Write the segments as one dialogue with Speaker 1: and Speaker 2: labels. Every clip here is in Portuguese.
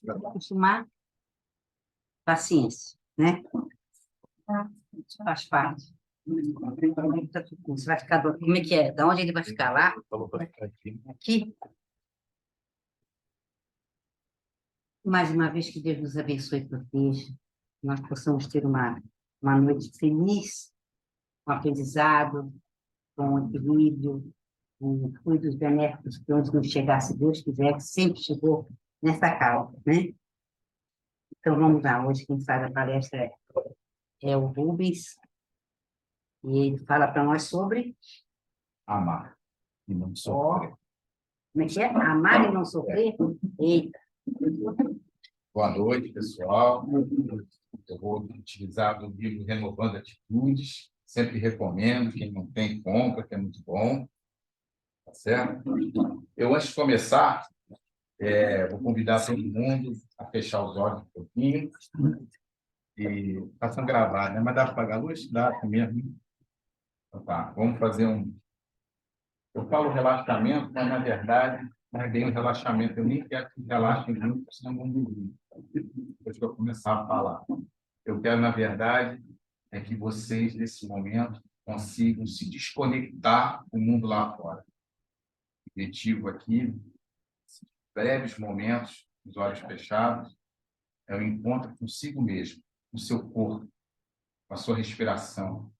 Speaker 1: Acostumar, paciência, né? Isso faz parte. Você vai ficar como é que é? Da onde ele vai ficar? Lá? Aqui? Mais uma vez, que Deus nos abençoe e proteja. Nós possamos ter uma noite feliz, com aprendizado, com equilíbrio, com fluidos benéficos, que onde nos chegar, se Deus quiser, que sempre chegou nessa causa, né? Então, vamos lá. Hoje quem faz a palestra é o Rubens, e ele fala para nós sobre...
Speaker 2: Amar e não sofrer.
Speaker 1: Como é que é? Amar e não sofrer? Eita!
Speaker 2: Boa noite, pessoal. Eu vou utilizar o livro Renovando Atitudes. Sempre recomendo. Quem não tem, compra, que é muito bom. Tá certo? Eu, antes de começar, vou convidar todo mundo a fechar os olhos um pouquinho. E está sendo gravado, né? Mas dá para apagar a luz? Dá mesmo. Então, tá. Vamos fazer um... Eu falo relaxamento, mas, na verdade, não é bem um relaxamento. Eu nem quero que relaxem muito, senão não dormir. Depois que eu começar a falar. Eu quero, na verdade, que vocês, nesse momento, consigam se desconectar do mundo lá fora. O objetivo aqui, breves momentos, os olhos fechados, é o encontro consigo mesmo, com o seu corpo, com a sua respiração.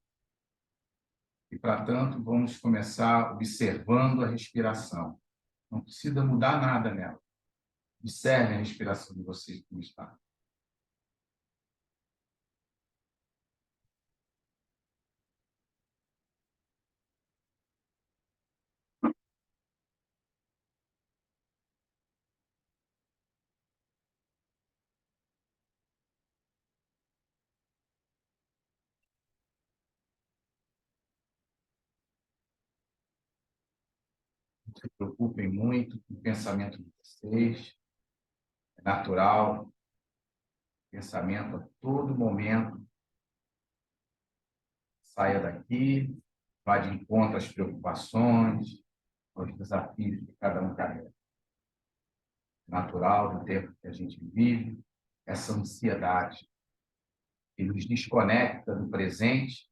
Speaker 2: E, para tanto, vamos começar observando a respiração. Não precisa mudar nada nela. Observe a respiração de vocês como está. Não se preocupem muito com o pensamento de vocês. É natural. Pensamento a todo momento. Saia daqui, vá de encontro às preocupações, aos desafios que cada um carrega. É natural do tempo que a gente vive, essa ansiedade que nos desconecta do presente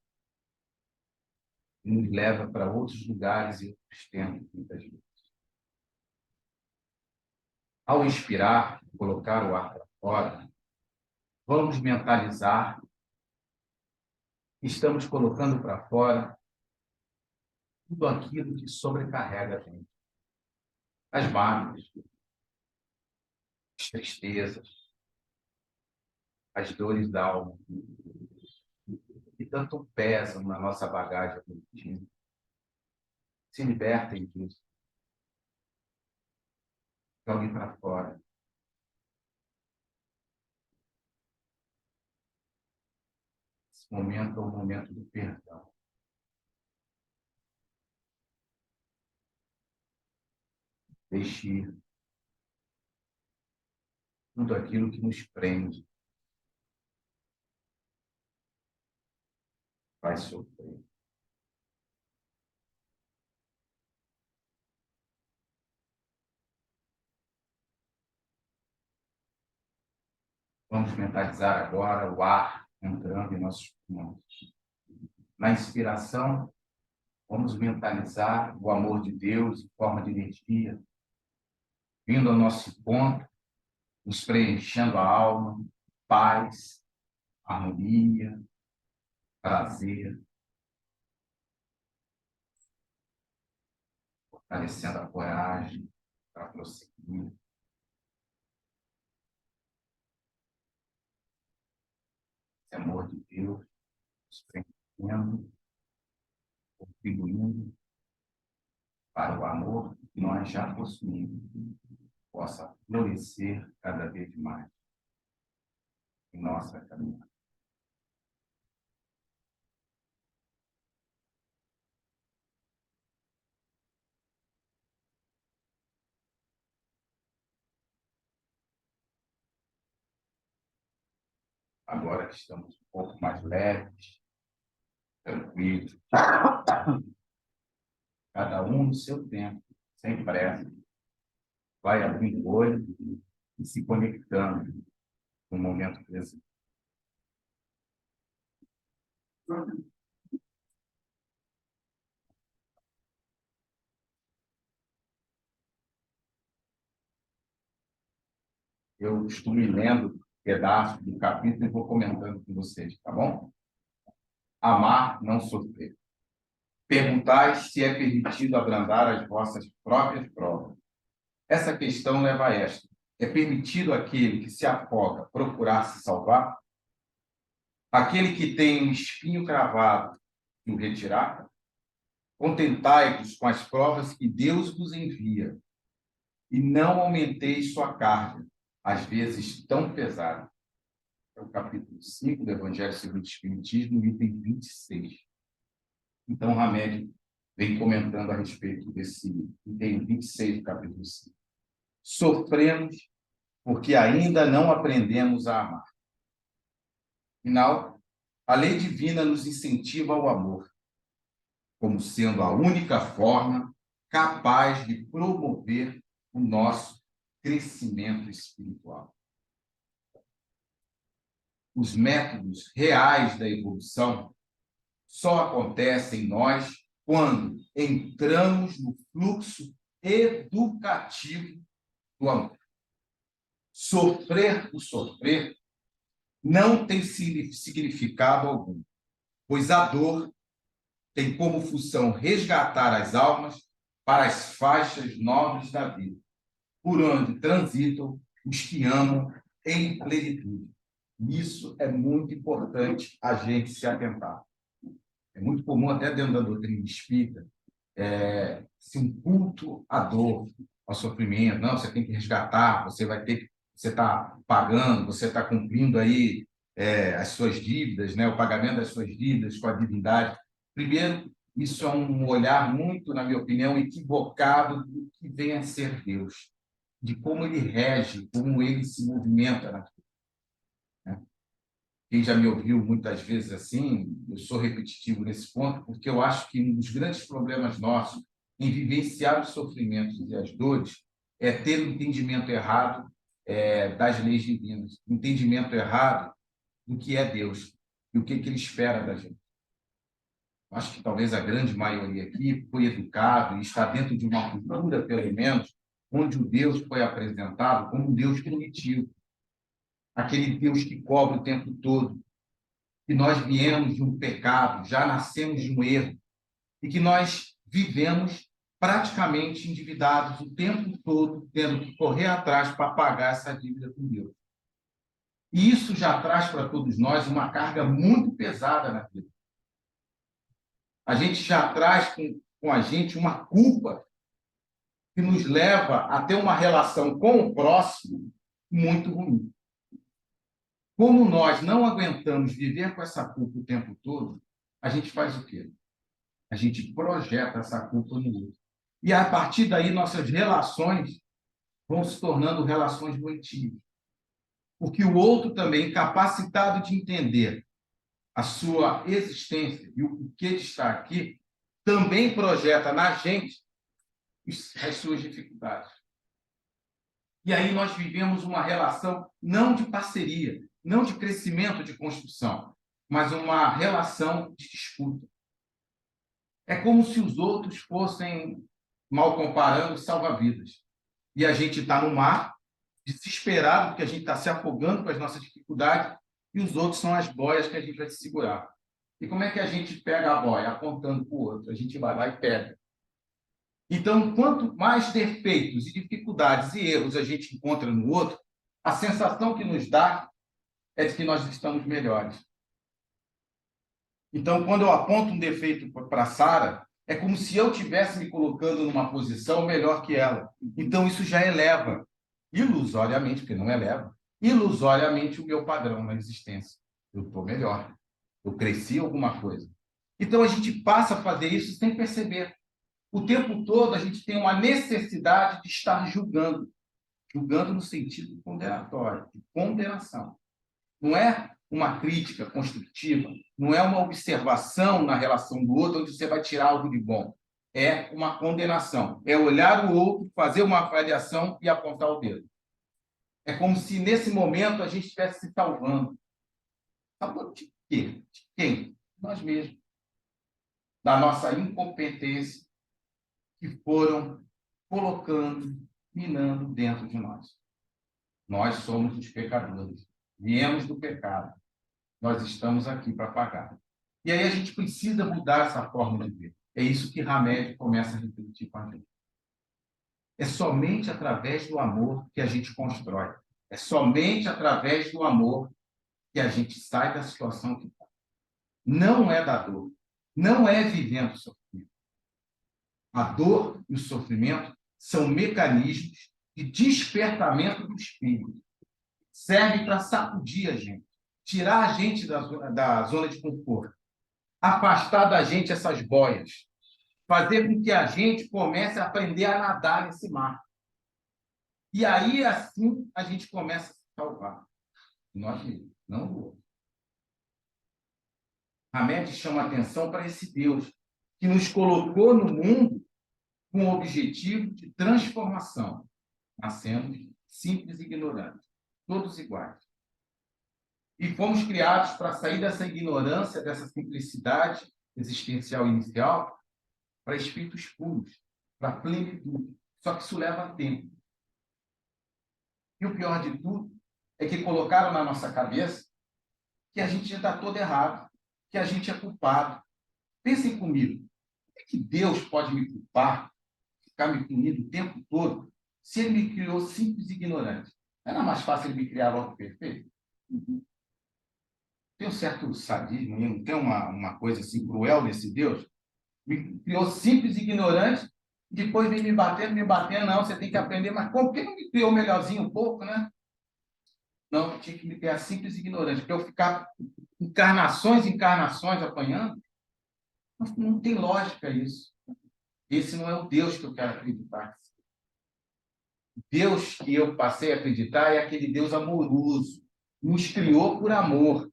Speaker 2: e nos leva para outros lugares e outros tempos, muitas vezes. Ao inspirar, colocar o ar para fora, vamos mentalizar que estamos colocando para fora tudo aquilo que sobrecarrega a gente. As mágoas, as tristezas, as dores da alma, que tanto pesam na nossa bagagem afetiva. Se libertem disso. Joguem para fora. Esse momento é o momento do perdão. Deixe ir tudo aquilo que nos prende. Vai sofrer. Vamos mentalizar agora o ar entrando em nossos pulmões. Na inspiração, vamos mentalizar o amor de Deus em forma de energia, vindo ao nosso encontro, nos preenchendo a alma, paz, harmonia, prazer, fortalecendo a coragem para prosseguir. Esse amor de Deus nos preenchendo, contribuindo para o amor que nós já possuímos, possa florescer cada vez mais em nossa caminhada. Agora que estamos um pouco mais leves, tranquilos, cada um no seu tempo, sem pressa, vai abrindo o olho e se conectando no momento presente. Eu estou me lendo pedaços do capítulo e vou comentando com vocês, tá bom? Amar, não sofrer. Perguntai se é permitido abrandar as vossas próprias provas. Essa questão leva a esta. É permitido aquele que se afoga procurar se salvar? Aquele que tem um espinho cravado e o retirar? Contentai-vos com as provas que Deus vos envia, e não aumenteis sua carga, às vezes tão pesada. É o capítulo 5 do Evangelho segundo o Espiritismo, item 26. Então, Hamed vem comentando a respeito desse item 26 do capítulo 5. Sofremos porque ainda não aprendemos a amar. Afinal, a lei divina nos incentiva ao amor, como sendo a única forma capaz de promover o nosso crescimento espiritual. Os métodos reais da evolução só acontecem em nós quando entramos no fluxo educativo do amor. Sofrer por sofrer não tem significado algum, pois a dor tem como função resgatar as almas para as faixas nobres da vida, por onde transitam os que amam em plenitude. Isso é muito importante a gente se atentar. É muito comum, até dentro da doutrina espírita, se um culto à dor, ao sofrimento. Não, você tem que resgatar, você vai ter que, você está pagando, você está cumprindo aí as suas dívidas, né? O pagamento das suas dívidas com a divindade. Primeiro, isso é um olhar muito, na minha opinião, equivocado do que vem a ser Deus, de como ele rege, como ele se movimenta na vida, né? Quem já me ouviu muitas vezes assim, eu sou repetitivo nesse ponto, porque eu acho que um dos grandes problemas nossos em vivenciar os sofrimentos e as dores é ter um entendimento errado das leis divinas, um entendimento errado do que é Deus e o que ele espera da gente. Acho que talvez a grande maioria aqui foi educado e está dentro de uma cultura, pelo menos, onde o Deus foi apresentado como um Deus primitivo, aquele Deus que cobra o tempo todo, que nós viemos de um pecado, já nascemos de um erro, e que nós vivemos praticamente endividados o tempo todo, tendo que correr atrás para pagar essa dívida com Deus. E isso já traz para todos nós uma carga muito pesada na vida. A gente já traz com a gente uma culpa que nos leva a ter uma relação com o próximo muito ruim. Como nós não aguentamos viver com essa culpa o tempo todo, a gente faz o quê? A gente projeta essa culpa no outro. E, a partir daí, nossas relações vão se tornando relações doentias. Porque o outro também, capacitado de entender a sua existência e o porquê de estar aqui, também projeta na gente as suas dificuldades. E aí nós vivemos uma relação não de parceria, não de crescimento, de construção, mas uma relação de disputa. É como se os outros fossem, mal comparando, salva-vidas. E a gente está no mar, desesperado, porque a gente está se afogando com as nossas dificuldades, e os outros são as boias que a gente vai se segurar. E como é que a gente pega a boia? Apontando para o outro. A gente vai lá e pega. Então, quanto mais defeitos e dificuldades e erros a gente encontra no outro, a sensação que nos dá é de que nós estamos melhores. Então, quando eu aponto um defeito para a Sara, é como se eu estivesse me colocando numa posição melhor que ela. Então, isso já eleva, ilusoriamente, porque não eleva, ilusoriamente o meu padrão na existência. Eu estou melhor. Eu cresci alguma coisa. Então, a gente passa a fazer isso sem perceber. O tempo todo a gente tem uma necessidade de estar julgando. Julgando no sentido condenatório, de condenação. Não é uma crítica construtiva, não é uma observação na relação do outro onde você vai tirar algo de bom. É uma condenação. É olhar o outro, fazer uma avaliação e apontar o dedo. É como se, nesse momento, a gente estivesse se salvando. Salvando de quê? De quem? Nós mesmos. Da nossa incompetência que foram colocando, minando dentro de nós. Nós somos os pecadores. Viemos do pecado. Nós estamos aqui para pagar. E aí a gente precisa mudar essa forma de ver. É isso que Hamed começa a refletir com a gente. É somente através do amor que a gente constrói. É somente através do amor que a gente sai da situação que está. Não é da dor. Não é vivendo o sofrimento. A dor e o sofrimento são mecanismos de despertamento do espírito. Serve para sacudir a gente, tirar a gente da zona de conforto, afastar da gente essas boias, fazer com que a gente comece a aprender a nadar nesse mar. E aí, assim, a gente começa a se salvar. Nós mesmos, não o outro. Hamed chama a atenção para esse Deus que nos colocou no mundo com o objetivo de transformação, nascendo simples e ignorantes, todos iguais. E fomos criados para sair dessa ignorância, dessa simplicidade existencial inicial, para espíritos puros, para plenitude. Só que isso leva tempo. E o pior de tudo é que colocaram na nossa cabeça que a gente já está todo errado, que a gente é culpado. Pensem comigo, como é que Deus pode me culpar, ficar me punindo o tempo todo, se Ele me criou simples e ignorante? Não era mais fácil Ele me criar logo perfeito? Tem um certo sadismo, não tem uma coisa assim cruel nesse Deus? Me criou simples e ignorante, depois vem me batendo, não, você tem que aprender, mas como que não me criou melhorzinho um pouco, né? Não, eu tinha que me criar simples e ignorante, para eu ficar encarnações e encarnações apanhando. Não tem lógica isso. Esse não é o Deus que eu quero acreditar. Deus que eu passei a acreditar é aquele Deus amoroso. Nos criou por amor.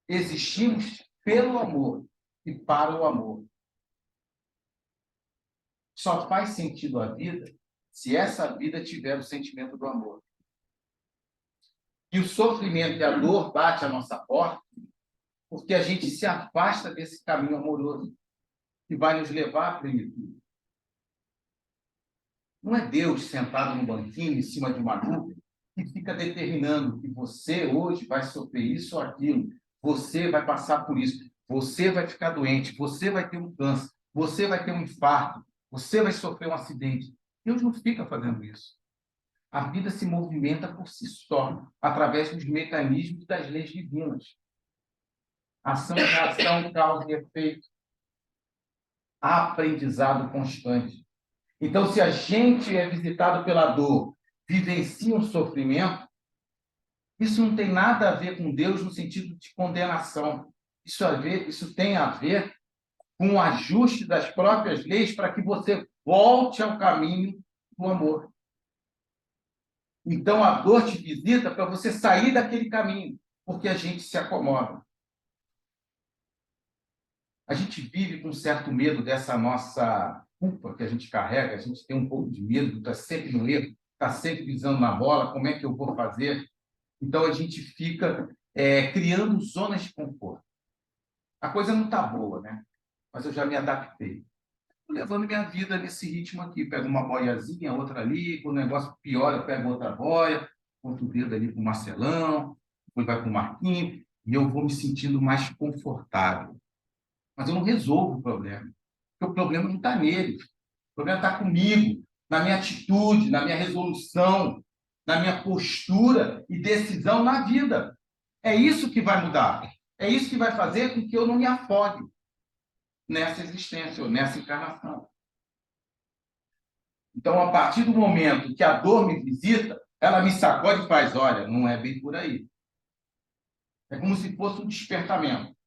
Speaker 2: Existimos pelo amor e para o amor. Só faz sentido a vida se essa vida tiver o sentimento do amor. E o sofrimento e a dor bate à nossa porta porque a gente se afasta desse caminho amoroso que vai nos levar à plenitude. Não é Deus sentado no banquinho, em cima de uma nuvem, que fica determinando que você hoje vai sofrer isso ou aquilo, você vai passar por isso, você vai ficar doente, você vai ter um câncer, você vai ter um infarto, você vai sofrer um acidente. Deus não fica fazendo isso. A vida se movimenta por si só, através dos mecanismos das leis divinas. Ação e reação, causa e efeito. Aprendizado constante. Então, se a gente é visitado pela dor, vivencia um sofrimento, isso não tem nada a ver com Deus no sentido de condenação. Isso tem a ver com o ajuste das próprias leis para que você volte ao caminho do amor. Então, a dor te visita para você sair daquele caminho, porque a gente se acomoda. A gente vive com certo medo dessa nossa culpa que a gente carrega, a gente tem um pouco de medo de estar sempre no erro, estar sempre pisando na bola, como é que eu vou fazer? Então, a gente fica criando zonas de conforto. A coisa não está boa, né? Mas eu já me adaptei. Estou levando minha vida nesse ritmo aqui. Pego uma boiazinha, outra ali, quando o negócio piora, eu pego outra boia, outro dedo ali para o Marcelão, depois vai para o Marquinhos, e eu vou me sentindo mais confortável. Mas eu não resolvo o problema. Porque o problema não está nele. O problema está comigo, na minha atitude, na minha resolução, na minha postura e decisão na vida. É isso que vai mudar. É isso que vai fazer com que eu não me afogue nessa existência ou nessa encarnação. Então, a partir do momento que a dor me visita, ela me sacode e faz, olha, não é bem por aí. É como se fosse um despertamento.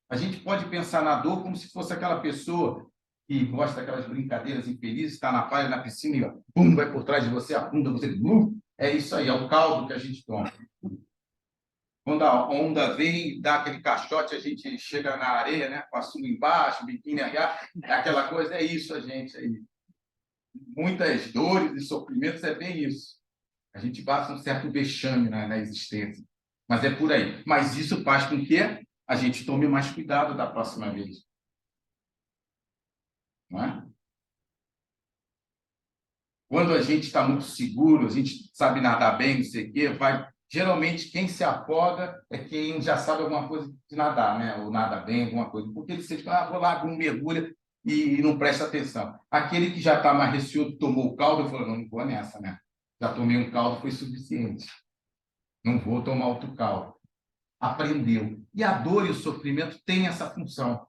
Speaker 2: A gente pode pensar na dor como se fosse aquela pessoa que gosta daquelas brincadeiras infelizes, está na praia, na piscina e pum, vai por trás de você, afunda você. É isso aí, é o caldo que a gente toma. Quando a onda vem, dá aquele caixote, a gente chega na areia, né, com a sunga embaixo, biquíni arriado, aquela coisa, é isso a gente aí. Muitas dores e sofrimentos, é bem isso. A gente passa um certo vexame na existência. Mas é por aí. Mas isso faz com que a gente tome mais cuidado da próxima vez. Não é? Quando a gente está muito seguro, a gente sabe nadar bem, não sei o quê, vai. Geralmente, quem se afoga é quem já sabe alguma coisa de nadar, né? Ou nada bem, alguma coisa. Porque ele sente, vou lá, um mergulha e não presta atenção. Aquele que já está mais receoso, tomou o caldo, falou, não vou nessa, né? Já tomei um caldo, foi suficiente. Não vou tomar outro caldo. Aprendeu. E a dor e o sofrimento têm essa função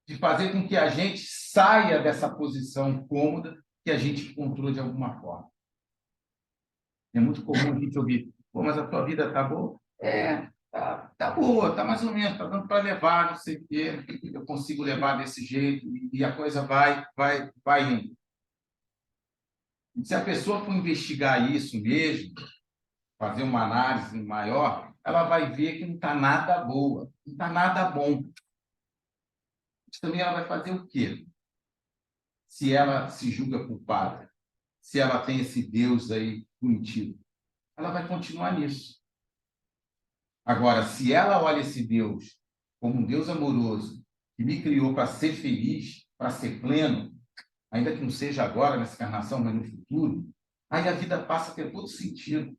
Speaker 2: de fazer com que a gente saia dessa posição cômoda que a gente encontrou de alguma forma. É muito comum a gente ouvir, pô, mas a tua vida tá boa? Tá boa, tá mais ou menos, tá dando para levar, não sei o quê, eu consigo levar desse jeito, e a coisa vai indo. E se a pessoa for investigar isso mesmo, fazer uma análise maior, ela vai ver que não está nada boa, não está nada bom. Mas também ela vai fazer o quê? Se ela se julga culpada, se ela tem esse Deus aí punitivo, ela vai continuar nisso. Agora, se ela olha esse Deus como um Deus amoroso, que me criou para ser feliz, para ser pleno, ainda que não seja agora nessa encarnação, mas no futuro, aí a vida passa a ter todo sentido.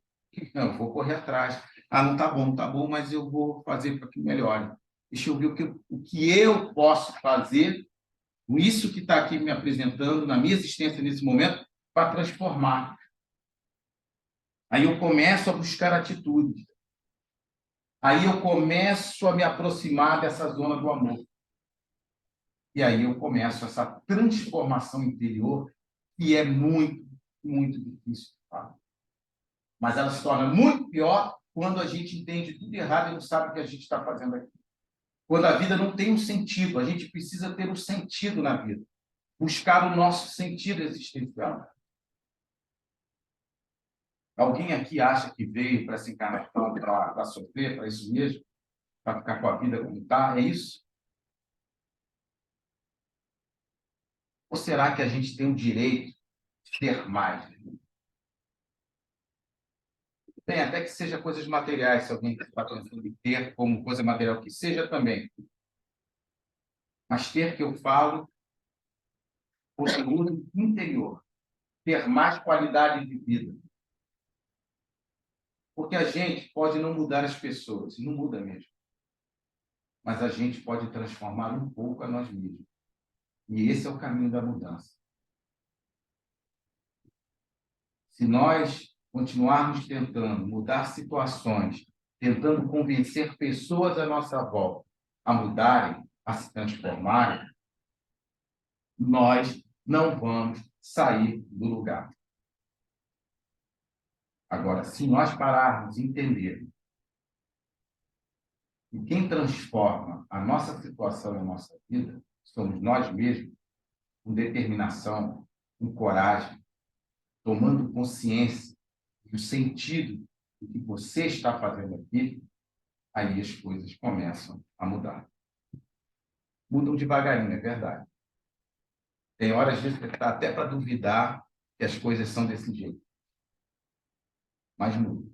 Speaker 2: Não, eu vou correr atrás. Não tá bom, mas eu vou fazer para que melhore. Deixa eu ver o que eu posso fazer com isso que está aqui me apresentando, na minha existência nesse momento, para transformar. Aí eu começo a buscar atitudes. Aí eu começo a me aproximar dessa zona do amor. E aí eu começo essa transformação interior, que é muito, muito difícil. Tá? Mas ela se torna muito pior quando a gente entende tudo errado e não sabe o que a gente está fazendo aqui. Quando a vida não tem um sentido, a gente precisa ter um sentido na vida. Buscar o nosso sentido existencial. Alguém aqui acha que veio para essa encarnação para sofrer, para isso mesmo? Para ficar com a vida como está? É isso? Ou será que a gente tem o direito de ter mais? Tem, até que seja coisas materiais, se alguém está pensando em ter como coisa material, que seja também. Mas ter, que eu falo, conteúdo interior. Ter mais qualidade de vida. Porque a gente pode não mudar as pessoas, e não muda mesmo. Mas a gente pode transformar um pouco a nós mesmos. E esse é o caminho da mudança. Se nós continuarmos tentando mudar situações, tentando convencer pessoas à nossa volta a mudarem, a se transformarem, nós não vamos sair do lugar. Agora, se nós pararmos e entendermos que quem transforma a nossa situação e a nossa vida somos nós mesmos, com determinação, com coragem, tomando consciência do sentido do que você está fazendo aqui, aí as coisas começam a mudar. Mudam devagarinho, é verdade. Tem horas, às vezes, que está até para duvidar que as coisas são desse jeito. Mas mudam.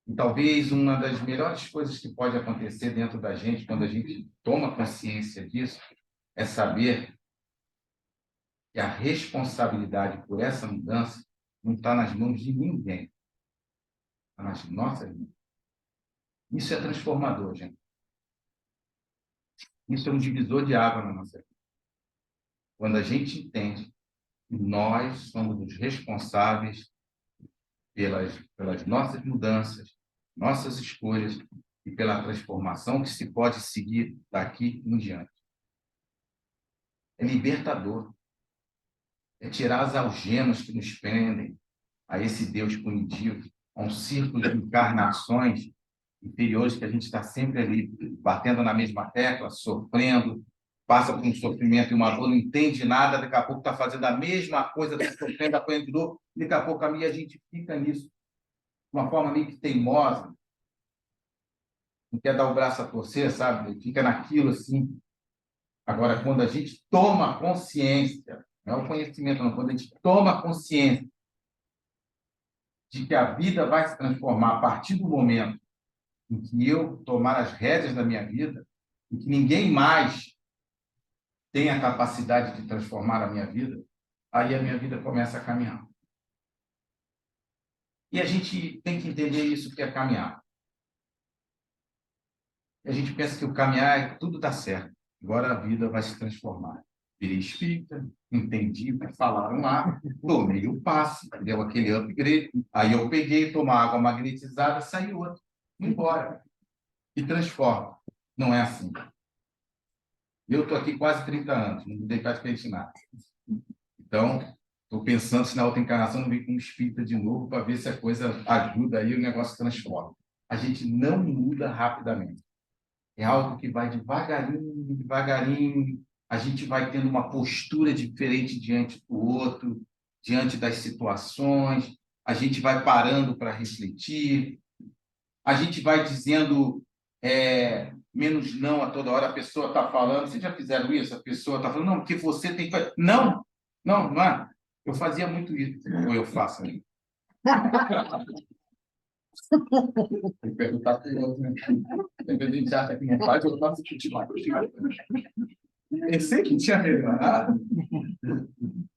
Speaker 2: E talvez uma das melhores coisas que pode acontecer dentro da gente, quando a gente toma consciência disso, é saber que a responsabilidade por essa mudança não está nas mãos de ninguém. Está nas nossas mãos. Isso é transformador, gente. Isso é um divisor de água na nossa vida. Quando a gente entende que nós somos os responsáveis pelas nossas mudanças, nossas escolhas e pela transformação que se pode seguir daqui em diante. É libertador. É tirar as algemas que nos prendem a esse Deus punitivo, a um círculo de encarnações inferiores que a gente está sempre ali, batendo na mesma tecla, sofrendo, passa por um sofrimento e uma dor, não entende nada, daqui a pouco está fazendo a mesma coisa, está sofrendo, apanhando de dor, daqui a pouco a gente fica nisso, de uma forma meio que teimosa, não quer dar o braço a torcer, sabe? Fica naquilo assim. Agora, quando a gente toma consciência, não é o conhecimento, não, quando a gente toma consciência de que a vida vai se transformar a partir do momento em que eu tomar as rédeas da minha vida, e que ninguém mais tem a capacidade de transformar a minha vida, aí a minha vida começa a caminhar. E a gente tem que entender isso que é caminhar. A gente pensa que o caminhar é tudo dá certo. Agora a vida vai se transformar. Virei espírita, entendi o que falaram lá, tomei o passe, deu aquele upgrade, aí eu peguei, tomar água magnetizada, saiu outro, embora. E transforma. Não é assim. Eu estou aqui quase 30 anos, não mudei praticamente nada. Então, estou pensando se na outra encarnação não vem com um espírita de novo para ver se a coisa ajuda aí, o negócio transforma. A gente não muda rapidamente. É algo que vai devagarinho, devagarinho. A gente vai tendo uma postura diferente diante do outro, diante das situações. A gente vai parando para refletir. A gente vai dizendo menos não a toda hora. A pessoa está falando. Vocês já fizeram isso? A pessoa está falando, não, porque você tem que fazer. Não, não, não é. Eu fazia muito isso. Ou eu faço ainda. Tem que perguntar para o outro, né? Às vezes a gente acha que não faz, eu faço continuar. Pensei que tinha melhorado,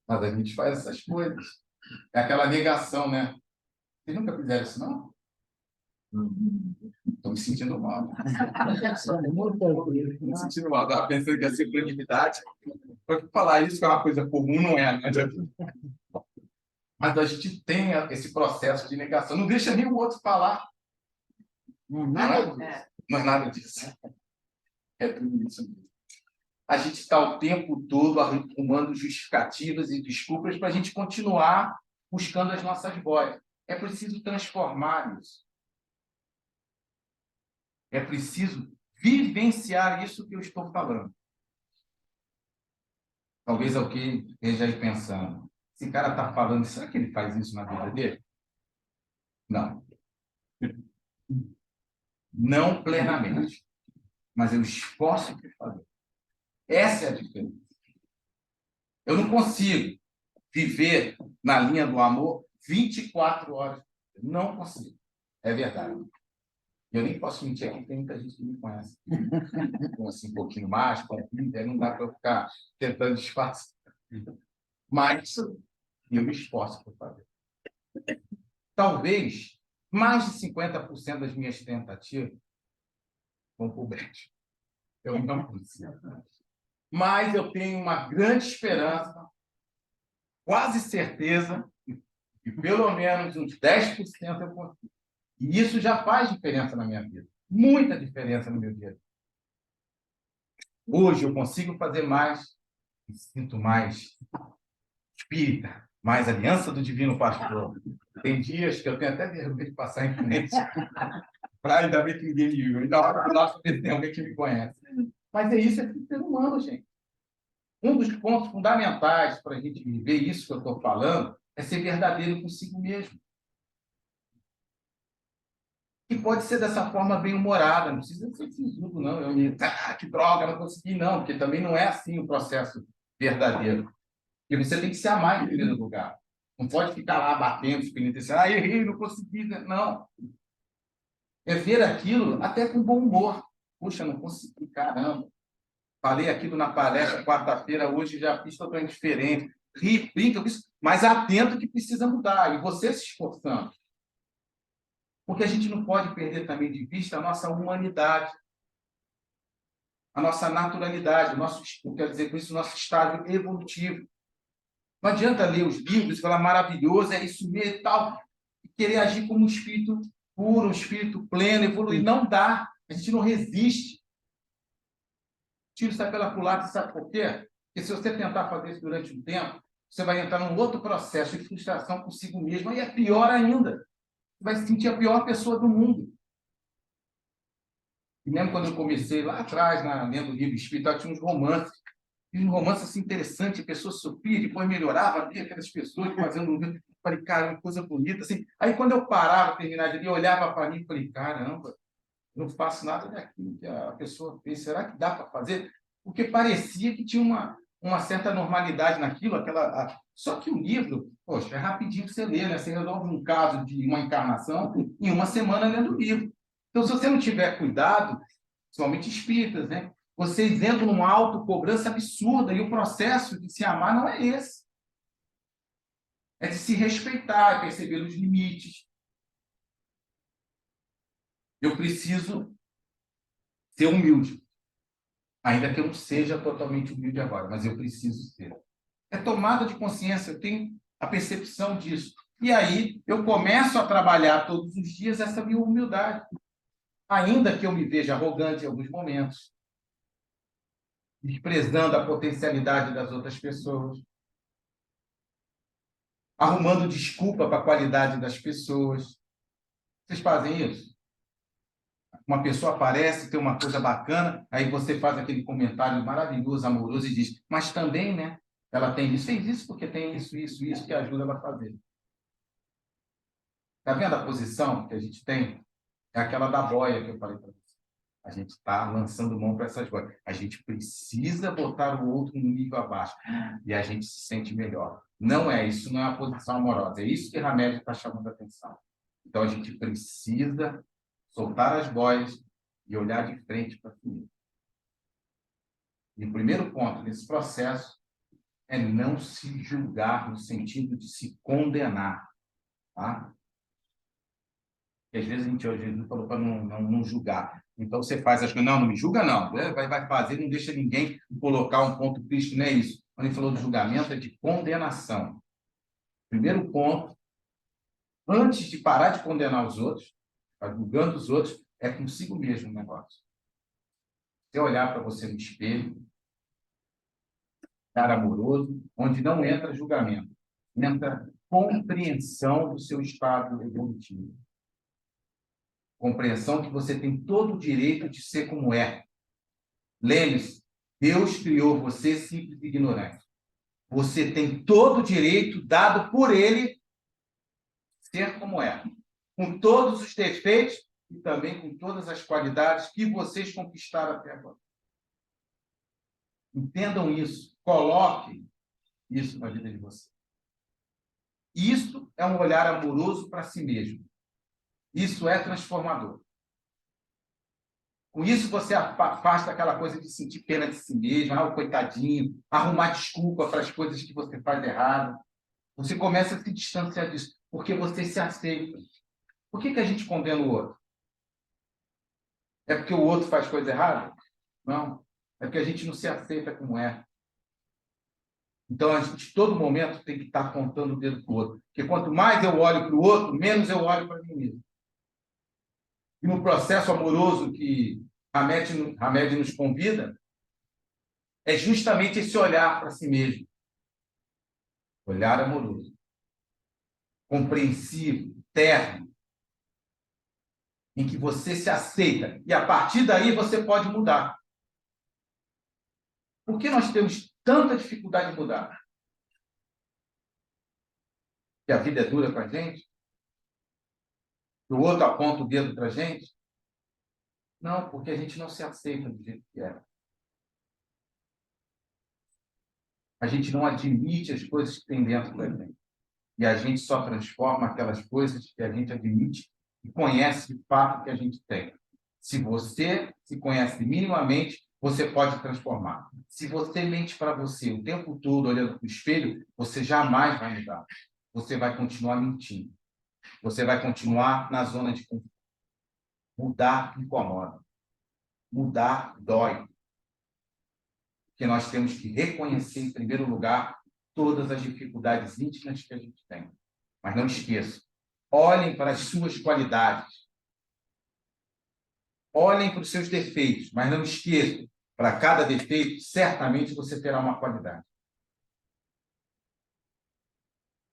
Speaker 2: mas a gente faz essas coisas. É aquela negação, né? Vocês nunca fizeram isso, não? Estou me sentindo mal. Estou me sentindo mal. Estava pensando que ia ser proximidade. Para falar isso, que é uma coisa comum, não é, né? Mas a gente tem esse processo de negação. Não deixa nem o outro falar. Não é nada disso. É tudo isso mesmo. A gente está o tempo todo arrumando justificativas e desculpas para a gente continuar buscando as nossas vozes. É preciso transformar isso. É preciso vivenciar isso que eu estou falando. Talvez alguém esteja aí pensando, esse cara está falando, será que ele faz isso na vida dele? Não. Não plenamente. Mas eu esforço para fazer. Essa é a diferença. Eu não consigo viver na linha do amor 24 horas. Não consigo. É verdade. Eu nem posso mentir aqui, tem muita gente que me conhece. Com assim, um pouquinho mais, com não dá para eu ficar tentando disfarçar. Mas eu me esforço para fazer. Talvez mais de 50% das minhas tentativas vão para o brejo. Eu não consigo. Mas eu tenho uma grande esperança, quase certeza, que pelo menos uns 10% eu consigo. E isso já faz diferença na minha vida. Muita diferença no meu dia. Hoje eu consigo fazer mais, me sinto mais espírita, mais aliança do Divino Pastor. Tem dias que eu tenho até vergonha de passar em frente, para ainda bem que ninguém me viu. Ainda hora que nossa, tem alguém que me conhece. Mas é isso, é ser humano, gente. Um dos pontos fundamentais para a gente viver isso que eu estou falando é ser verdadeiro consigo mesmo. E pode ser dessa forma bem-humorada, não precisa ser sisudo, não. Que droga, não consegui, não, porque também não é assim o processo verdadeiro. E você tem que se amar em primeiro lugar. Não pode ficar lá batendo, penitenciando, errei, não consegui. Não. É ver aquilo até com bom humor. Puxa, não consegui, caramba. Falei aquilo na palestra quarta-feira, hoje já fiz totalmente diferente. Ri, brinca, mas atento que precisa mudar. E você se esforçando. Porque a gente não pode perder também de vista a nossa humanidade, a nossa naturalidade, quer dizer com isso, o nosso estágio evolutivo. Não adianta ler os livros e falar maravilhoso, é isso mesmo e tal, e querer agir como um espírito puro, um espírito pleno, evoluir. Não dá, a gente não resiste. O tiro sai pela culatra, sabe por quê? Porque se você tentar fazer isso durante um tempo, você vai entrar num outro processo de frustração consigo mesmo, e é pior ainda. Você vai se sentir a pior pessoa do mundo. E lembro quando eu comecei lá atrás, lendo o livro espiritual, tinha uns romances. E um romance assim, interessante, a pessoa sofria, depois melhorava, via aquelas pessoas fazendo um livro. Falei, cara, uma coisa bonita. Assim. Aí quando eu parava, terminava de ler, eu olhava para mim e falei, caramba, eu não faço nada daquilo que a pessoa fez. Será que dá para fazer? Porque parecia que tinha uma certa normalidade naquilo, Só que o livro, poxa, é rapidinho você lê, né? Você resolve um caso de uma encarnação em uma semana lendo o livro. Então, se você não tiver cuidado, principalmente espíritas, né? Vocês entram numa autocobrança absurda e o processo de se amar não é esse. É de se respeitar, é perceber os limites. Eu preciso ser humilde, ainda que eu não seja totalmente humilde agora, mas eu preciso ser. É tomada de consciência, eu tenho a percepção disso. E aí eu começo a trabalhar todos os dias essa minha humildade, ainda que eu me veja arrogante em alguns momentos, desprezando a potencialidade das outras pessoas, arrumando desculpa para a qualidade das pessoas. Vocês fazem isso? Uma pessoa aparece, tem uma coisa bacana, aí você faz aquele comentário maravilhoso, amoroso e diz, mas também, né? Ela tem isso, fez isso porque tem isso que ajuda ela a fazer. Está vendo a posição que a gente tem? É aquela da boia que eu falei para você. A gente está lançando mão para essas boias. A gente precisa botar o outro no nível abaixo. E a gente se sente melhor. Não é isso, não é uma posição amorosa. É isso que Hamed está chamando a atenção. Então, a gente precisa soltar as boias e olhar de frente para si. E o primeiro ponto desse processo é não se julgar no sentido de se condenar. Tá? E às vezes a gente hoje falou para não julgar. Então você faz as coisas, não me julga, não. Vai fazer, não deixa ninguém colocar um ponto crítico, não é isso. Quando ele falou de julgamento, é de condenação. Primeiro ponto, antes de parar de condenar os outros, julgando os outros, é consigo mesmo o negócio. Você olhar para você no espelho, estar amoroso, onde não entra julgamento, entra compreensão do seu estado evolutivo. Compreensão que você tem todo o direito de ser como é. Lembre-se, Deus criou você simples e ignorante. Você tem todo o direito dado por Ele ser como é. Com todos os defeitos e também com todas as qualidades que vocês conquistaram até agora. Entendam isso. Coloquem isso na vida de vocês. Isso é um olhar amoroso para si mesmo. Isso é transformador. Com isso, você afasta aquela coisa de sentir pena de si mesmo, o coitadinho, arrumar desculpa para as coisas que você faz errado. Você começa a se distanciar disso, porque você se aceita. Por que a gente condena o outro? É porque o outro faz coisa errada? Não. É porque a gente não se aceita como é. Então, a gente, todo momento, tem que estar apontando o dedo para o outro. Porque quanto mais eu olho para o outro, menos eu olho para mim mesmo. E no processo amoroso que Hamed nos convida, é justamente esse olhar para si mesmo. Olhar amoroso. Compreensivo, terno. Em que você se aceita. E a partir daí você pode mudar. Por que nós temos tanta dificuldade de mudar? Que a vida é dura com a gente? Que o outro aponta o dedo para a gente? Não, porque a gente não se aceita do jeito que é. A gente não admite as coisas que tem dentro da gente. E a gente só transforma aquelas coisas que a gente admite e conhece de fato que a gente tem. Se você se conhece minimamente, você pode transformar. Se você mente para você o tempo todo olhando para o espelho, você jamais vai mudar. Você vai continuar mentindo. Você vai continuar na zona de conforto. Mudar incomoda. Mudar dói. Porque nós temos que reconhecer, em primeiro lugar, todas as dificuldades íntimas que a gente tem. Mas não esqueça, olhem para as suas qualidades. Olhem para os seus defeitos, mas não esqueçam, para cada defeito, certamente você terá uma qualidade.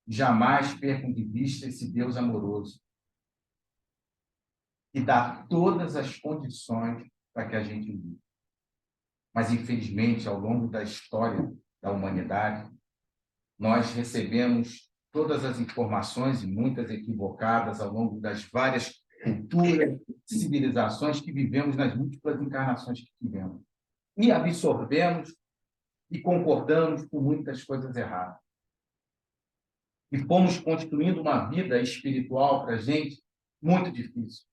Speaker 2: Jamais percam de vista esse Deus amoroso que dá todas as condições para que a gente viva. Mas, infelizmente, ao longo da história da humanidade, nós recebemos todas as informações, e muitas equivocadas, ao longo das várias culturas, civilizações que vivemos nas múltiplas encarnações que tivemos. E absorvemos e concordamos com muitas coisas erradas. e fomos construindo uma vida espiritual para a gente muito difícil,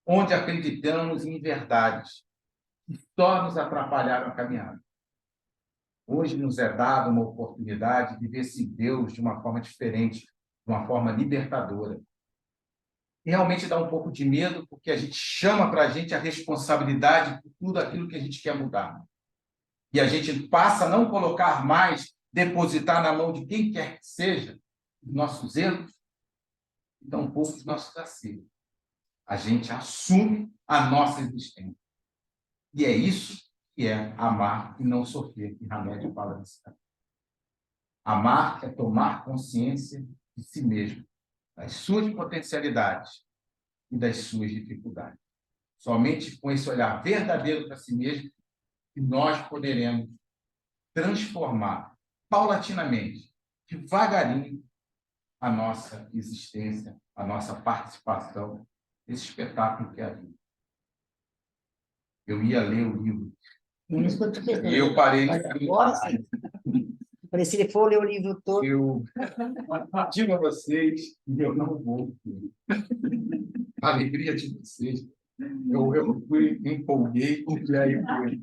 Speaker 2: onde acreditamos em verdades que só nos atrapalharam a caminhada. Hoje nos é dada uma oportunidade de ver esse Deus de uma forma diferente, de uma forma libertadora. E realmente dá um pouco de medo, porque a gente chama para a gente a responsabilidade por tudo aquilo que a gente quer mudar. E a gente passa a não colocar mais, depositar na mão de quem quer que seja, os nossos erros, e tampouco os nossos acertos. A gente assume a nossa existência. E é isso que é amar e não sofrer, que Hamed fala nesse caso. Amar é tomar consciência de si mesmo, das suas potencialidades e das suas dificuldades. Somente com esse olhar verdadeiro para si mesmo que nós poderemos transformar paulatinamente, devagarinho, a nossa existência, a nossa participação nesse espetáculo que é a vida. Eu ia ler o livro.
Speaker 1: Isso que eu estou pensando.
Speaker 2: E eu parei.
Speaker 1: Agora sim. Falei, se ele for ler o livro todo.
Speaker 2: Eu digo a vocês que eu não vou. A alegria de vocês. Eu fui, me empolguei e aí foi.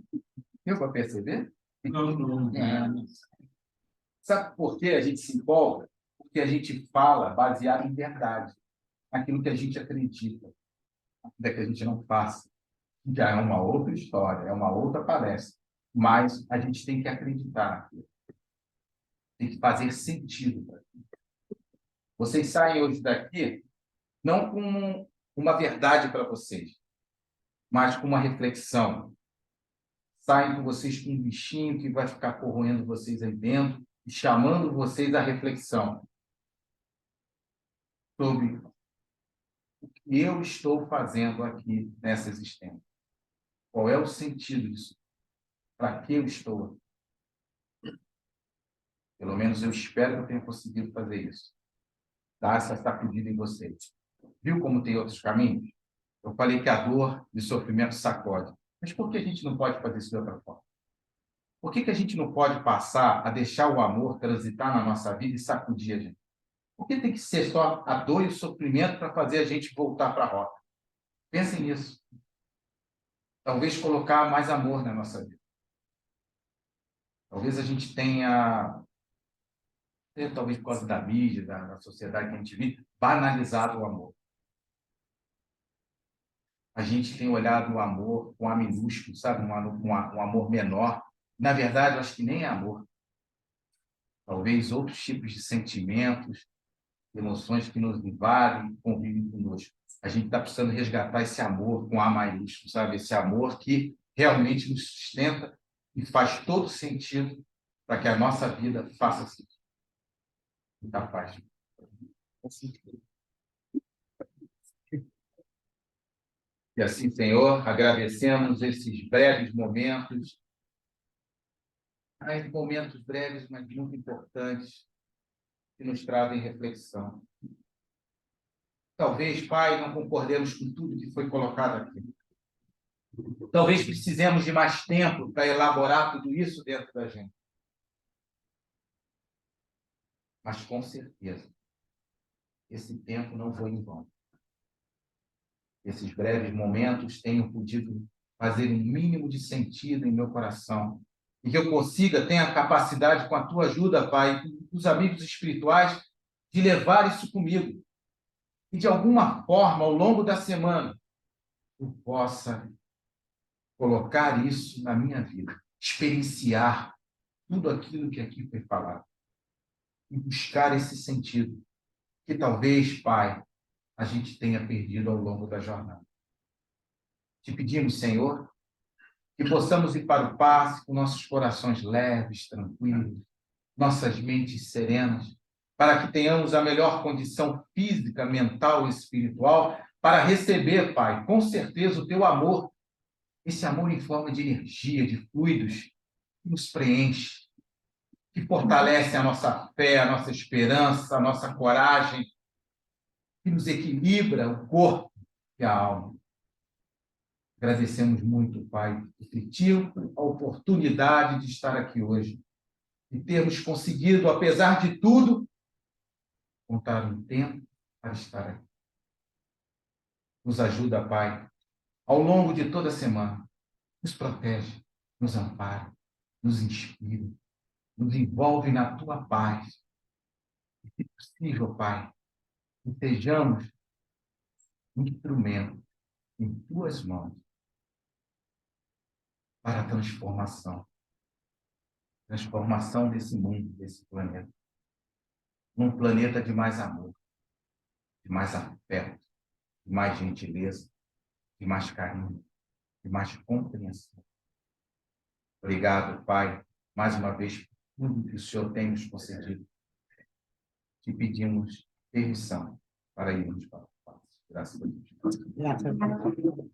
Speaker 2: Deu para perceber?
Speaker 3: Não.
Speaker 2: Sabe por que a gente se empolga? Porque a gente fala baseado em verdade, naquilo que a gente acredita, ainda que a gente não faça. Já é uma outra história, é uma outra palestra, mas a gente tem que acreditar naquilo. Tem que fazer sentido para aquilo. Vocês saem hoje daqui não com uma verdade para vocês, mas com uma reflexão. Saem com vocês com um bichinho que vai ficar corroendo vocês aí dentro e chamando vocês à reflexão sobre o que eu estou fazendo aqui nessa existência. Qual é o sentido disso? Para que eu estou aqui? Pelo menos eu espero que eu tenha conseguido fazer isso. Dar essa sacudida em vocês. Viu como tem outros caminhos? Eu falei que a dor e o sofrimento sacode. Mas por que a gente não pode fazer isso de outra forma? Por que a gente não pode passar a deixar o amor transitar na nossa vida e sacudir a gente? Por que tem que ser só a dor e o sofrimento para fazer a gente voltar para a rota? Pensem nisso. Talvez colocar mais amor na nossa vida. Talvez a gente tenha, talvez por causa da mídia, da sociedade que a gente vive, banalizado o amor. A gente tem olhado o amor com A minúsculo, sabe? Um amor menor. Na verdade, eu acho que nem é amor. Talvez outros tipos de sentimentos, emoções que nos invadem, convivem conosco. A gente está precisando resgatar esse amor com A maiúsculo, sabe? Esse amor que realmente nos sustenta e faz todo sentido para que a nossa vida faça sentido. Muita paz. E assim, Senhor, agradecemos esses breves momentos, momentos breves, mas muito importantes, que nos trazem reflexão. Talvez, Pai, não concordemos com tudo que foi colocado aqui. Talvez precisemos de mais tempo para elaborar tudo isso dentro da gente. Mas, com certeza, esse tempo não foi em vão. Esses breves momentos tenham podido fazer um mínimo de sentido em meu coração. E que eu consiga, tenha a capacidade, com a tua ajuda, Pai, dos amigos espirituais, de levar isso comigo. E, de alguma forma, ao longo da semana, eu possa colocar isso na minha vida, experienciar tudo aquilo que aqui foi falado e buscar esse sentido que talvez, Pai, a gente tenha perdido ao longo da jornada. Te pedimos, Senhor, que possamos ir para o passe com nossos corações leves, tranquilos, nossas mentes serenas, para que tenhamos a melhor condição física, mental e espiritual para receber, Pai, com certeza o teu amor, esse amor em forma de energia, de fluidos, que nos preenche, que fortalece a nossa fé, a nossa esperança, a nossa coragem, que nos equilibra o corpo e a alma. Agradecemos muito, Pai, a oportunidade de estar aqui hoje e termos conseguido, apesar de tudo, encontrar um tempo para estar aqui. Nos ajuda, Pai, ao longo de toda a semana. Nos protege, nos ampara, nos inspira, nos envolve na tua paz. E, se possível, Pai, que sejamos instrumento em tuas mãos para a transformação desse mundo, desse planeta. Num planeta de mais amor, de mais afeto, de mais gentileza, de mais carinho, de mais compreensão. Obrigado, Pai, mais uma vez, por tudo que o Senhor tem nos concedido. Te pedimos permissão para irmos para o Pai. Graças a Deus.
Speaker 1: Graças a Deus.